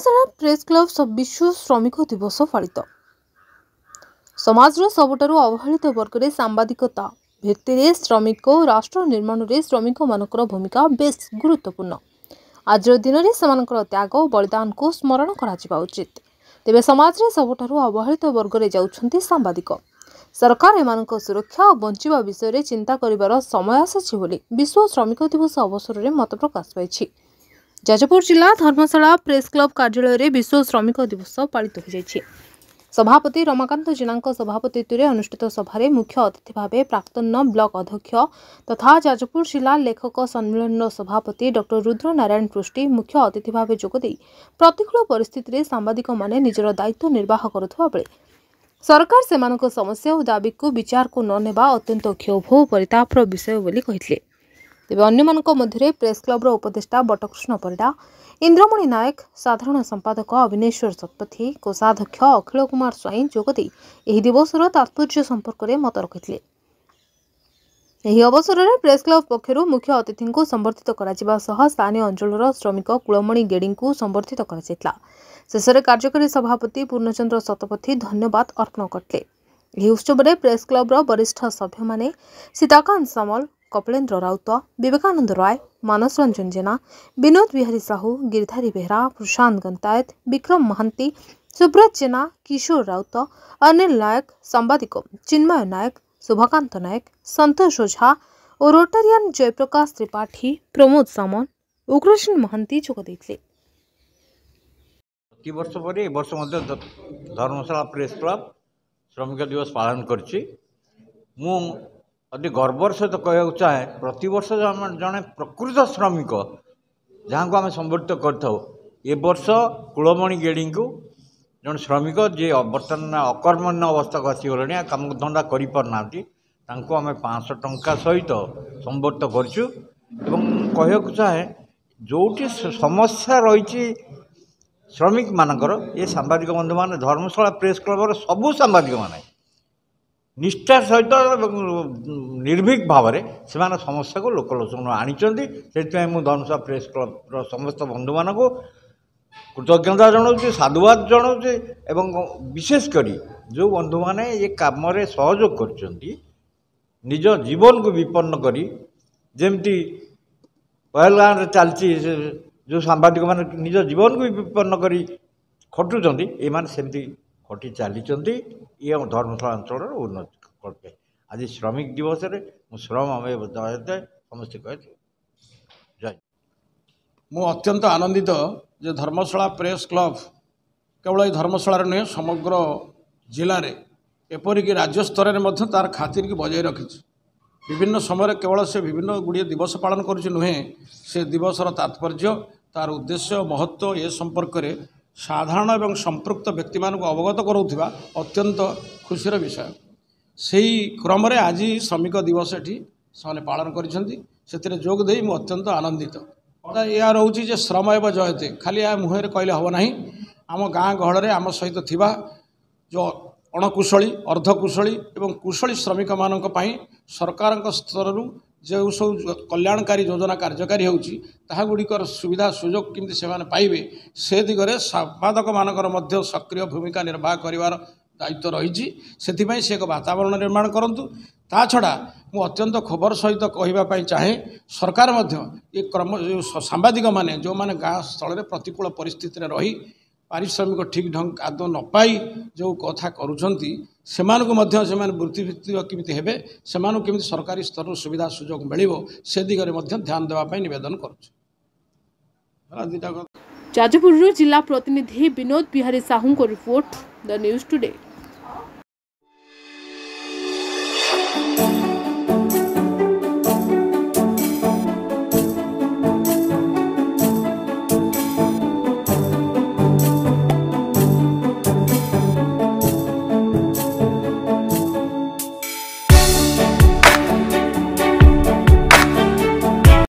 धर्मशाला press club विश्व श्रमिक दिवस पालित। समाजर सबुठारु अवहेलित वर्ग में सांबादिकता भित्तिरे श्रमिक और राष्ट्र निर्माण में श्रमिक मानकर भूमिका बेस गुरुत्वपूर्ण। आज दिन में सेमानकर त्याग और बलिदान को स्मरण करा उचित। तेबे समाज में सबुठारु अवहेलित वर्ग में जाउछन्ति सांबादिक। सरकार एमानक सुरक्षा और बंचिबा विषय में चिंता करिवार समय आसीछि बोली विश्व श्रमिक दिवस अवसर में मत प्रकाश पाइछि। जाजपुर जिला धर्मशाला प्रेस क्लब कार्यालय में विश्व श्रमिक दिवस पालित हो। सभापति रमाकांत जेना सभापतित्व में अनुष्ठित सभारे मुख्य अतिथि भाव प्राक्तन ब्लॉक अध्यक्ष तथा जाजपुर जिला लेखक सम्मेलन सभापति डॉ रुद्र नारायण पृष्टि मुख्य अतिथि भाव जोगदे प्रतिकूल परिस्थिति में सांबादिक माने निजर दायित्व निर्वाह करुवा बेले सरकार सेमानक समस्या और दाबी को विचार को न नेबा अत्यंत क्षोभ और परितापर विषय बोली कहिथिले। तेबे अन्यमानक मध्यरे प्रेस क्लब उपदेष्टा बटकृष्ण परिडा, इंद्रमणि नायक, साधारण संपादक अविनेश्वर शतपथी, कोषाध्यक्ष अखिल कुमार स्वाई जोगदे एही दिवसर तात्पर्य संपर्क में मत रखिथिले। एही अवसर में प्रेस क्लब पक्षरु मुख्य अतिथि को संबर्धित करा सह स्थानीय अंचलर श्रमिक कुलमणि गेड़ी को संबर्धित करा। शेष में कार्यकारी सभापति पूर्णचंद्र शतपथी धन्यवाद अर्पण करते। उत्सव में प्रेस क्लब वरिष्ठ सभ्य माने सीताकांत सामल, कपिलेन्द्र राउत, विवेकानंद राय, मानस रंजन जेना, विनोद बिहारी साहू, गिरधारी बेहरा, प्रशांत गंतायत, विक्रम महांती, सुब्रत जेना, किशोर राउत, अनिल नायक, सांबादिक चिन्मय नायक, शुभकांत नायक, संतोष ओझा और रोटारियन जयप्रकाश त्रिपाठी, प्रमोद सामन, उग्रसेन महांती जोग देथिले। प्रति वर्ष पर वर्ष मध्य धर्मशाला प्रेस क्लब श्रमिक दिवस पालन करछि। मु अति गर्वर सहित कहूँ चाहे प्रति वर्ष जड़े प्रकृत श्रमिक जहाँ को आम संबर्धित कर वर्ष कुलमणि गेड़ी को जन श्रमिक जी बर्तमान अकर्मण्य अवस्था को आसीगले कम धंदा करना आम 500 टंका सहित संबर्धित करछु। कहूँ चाहे जोटी समस्या रही श्रमिक मानकर ये सांबादिक बंधु मान धर्मशाला प्रेस क्लब सबू सांबादिक माने निष्ठा सहित निर्भीक भाव में से समस्या को लोकलोचन आनी से धर्मशाला प्रेस क्लब समस्त बंधु मान को कृतज्ञता जनाऊँ, साधुवाद जनाऊँ एवं विशेषकर जो बंधु मैंने ये कम सहयोग कर निज जीवन को विपन्न करी जमती पहलगाम चलती जो सांबादिक मान निज जीवन को विपन्न करी खटुंट ये खटी चली ये धर्मशाला अंचल उन्नति करते। आज श्रमिक दिवस श्रम समस्त कहे मु अत्यंत आनंदित जे धर्मशाला प्रेस क्लब केवल धर्मशाला नुहे समग्र जिले में एपरिक राज्य स्तर में तार खातिर की बजाय रखी विभिन्न समय केवल से विभिन्न गुड़िए दिवस पालन करुचे नुहे से दिवसर तात्पर्य तार उद्देश्य महत्व ए संपर्क में साधारण एवं संपृक्त व्यक्ति मानक अवगत करुवा अत्यंत खुशीर विषय। से क्रम आज श्रमिक दिवस ये पालन कर जोग दे मु अत्यंत आनंदित। यह रोचे जे श्रम एवं जयते खाली या मुहर कहले हम ना आम गाँ गहल आम सहित थिबा जो अणकुशली अर्धकुशली एवं कुशली श्रमिक मानक पई सरकार स्तर जो सब कल्याणकारी योजना कार्यकारी होगुड़िकर सुविधा सुजोग केमती से पाइबे से दिगरे संपादक मानकर सक्रिय भूमिका निर्वाह करिवार दायित्व रही से एक वातावरण निर्माण करूँ। ता छड़ा मु अत्यंत खबर सहित कहवाई चाहे सरकार ये क्रम सांबादिक माने जो माने गाँ स्थल में प्रतिकूल परिस्थिति रही पारिश्रमिक ठीक ढंग आदौ न पाई जो कथा करुँच से वृत्तिभित्तिक केमती हेबे से केमती सरकारी स्तर सुविधा सुजोग मिलिबो से दिगरे ध्यान देवाई निवेदन करुछु। जाजपुर जिला प्रतिनिधि विनोद बिहारी साहू को रिपोर्ट द न्यूज टुडे।